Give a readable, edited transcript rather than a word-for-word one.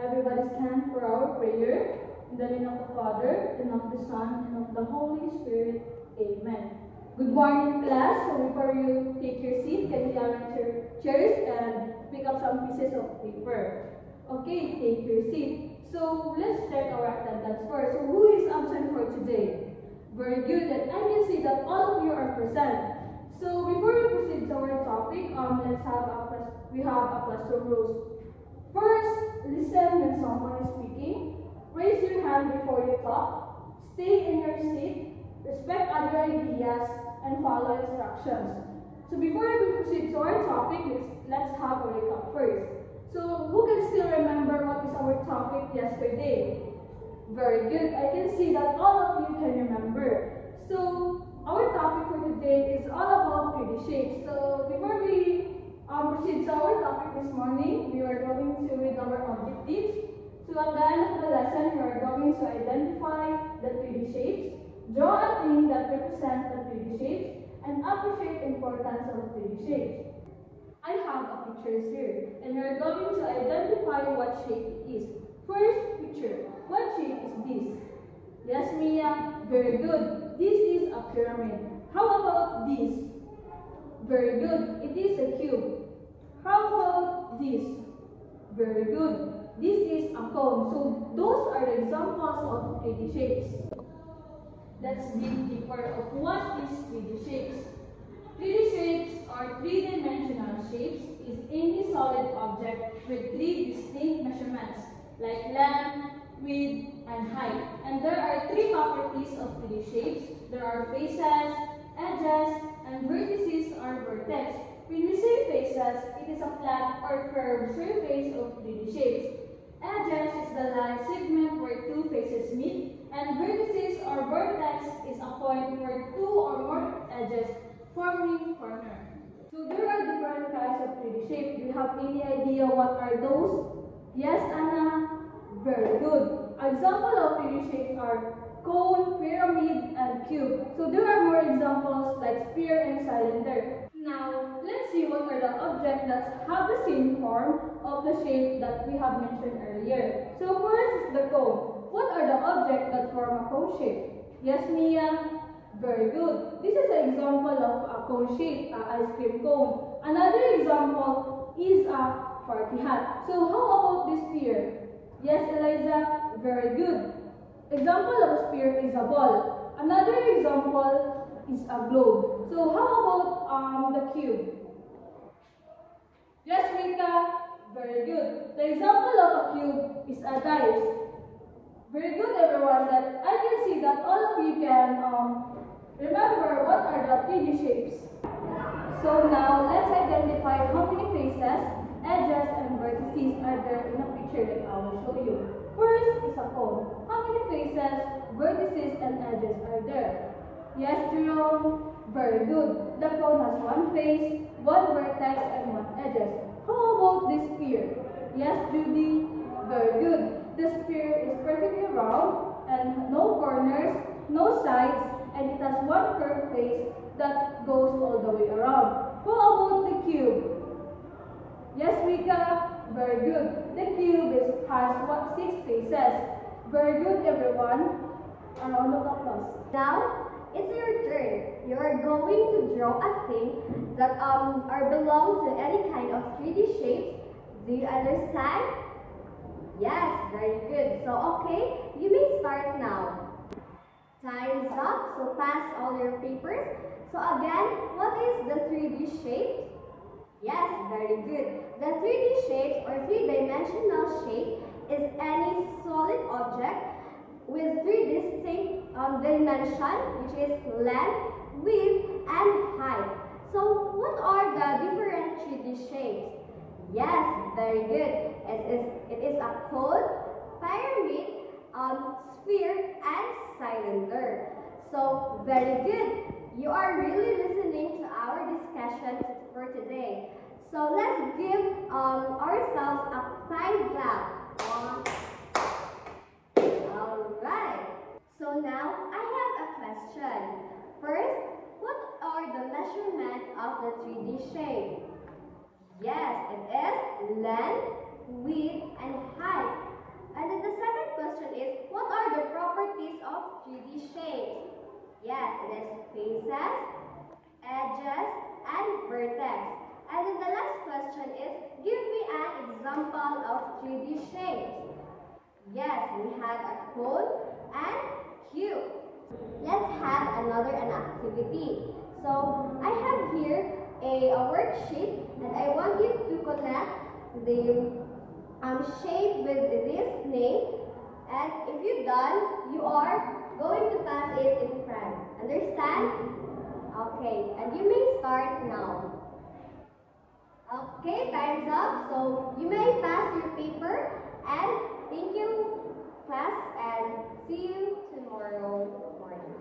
Everybody stand for our prayer. In the name of the Father, and of the Son, and of the Holy Spirit. Amen. Good morning, class. So before you take your seat, can you arrange your chairs and pick up some pieces of paper? Okay, take your seat. So let's check our attendance first. So who is absent for today? Very good. And I can see that all of you are present. So before we proceed to our topic, we have a classroom rules. First, listen when someone is speaking. Raise your hand before you talk. Stay in your seat. Respect other ideas and follow instructions. So before we proceed to our topic, let's have a recap first. So who can still remember what is our topic yesterday? Very good. I can see that all of you can remember. So our topic for today is all about 3D shapes. So before we proceed to our topic this morning, we are going to read our objectives. So at the end of the lesson, we are going to identify the 3D shapes, draw a thing that represents the 3D shapes, and appreciate the importance of 3D shapes. I have a pictures here, and we are going to identify what shape it is. First picture, what shape is this? Yes, Mia, very good. This is a pyramid. How about this? Very good. It is a cube. How about this? Very good. This is a cone. So those are the examples of 3D shapes. Let's dig deeper of what is 3D shapes. 3D shapes are three-dimensional shapes is any solid object with three distinct measurements like length, width, and height. And there are three properties of 3D shapes. There are faces, edges, and vertices or vertex. When we say faces, it is a flat or curved surface of 3D shapes. Edges is the line segment where two faces meet, and vertices or vertex is a point where two or more edges forming corner. So there are different kinds of 3D shapes. Do you have any idea what are those? Yes, Anna? Very good. Example of 3D shapes are cone, pyramid, and cube. So there are more examples like sphere and cylinder. Now, let's see what are the objects that have the same form of the shape that we have mentioned earlier. So first is the cone. What are the objects that form a cone shape? Yes, Mia? Very good. This is an example of a cone shape, an ice cream cone. Another example is a party hat. So how about this sphere? Yes, Eliza? Very good. Example of a sphere is a ball. Another example is a globe. So how about the cube? Yes, Rika? Very good. The example of a cube is a dice. Very good, everyone. That I can see that all of you can remember what are the 3D shapes. So now let's identify how many faces, edges, and vertices are there in a picture that I will show you. First is a cone. How many faces, vertices, and edges are there? Yes, Jerome? Very good. The cone has one face, one vertex, and one edges. How about this sphere? Yes, Judy? Very good. The sphere is perfectly round and no corners, no sides, and it has one curved face that goes all the way around. How about the cube? Yes, Rika? Very good. The cube has 6 faces. Very good, everyone. A round of applause. Now, it's your turn. You are going to draw a thing that belong to any kind of 3D shapes. Do you understand? Yes, very good. So, okay, you may start now. Time is up, so pass all your papers. So again, what is the 3D shape? Yes, very good. The 3D shape or three-dimensional shape is any solid object with three distinct dimensions, which is length, width, and height. So what are the different 3D shapes? Yes, very good. It is a cone, pyramid, sphere, and cylinder. So very good. You are really listening to our discussion for today. So let's give ourselves a fine clap. Alright. So now I have a question. First, what are the measurements of the 3D shape? Yes, it is length, width, and height. And then the second question is, what are the properties of 3D shapes? Yes, it is faces, edges, and vertex. And then the last question is, give me an example of 3D shapes. Yes, we had a cone and cube. Let's have another activity. So I have here a worksheet, and I want you to connect the shape with this name. And if you're done, you are going to pass it in front. Understand? Okay, and you may start now. Okay, time's up. So you may pass your paper, and thank you, class, and see you tomorrow morning.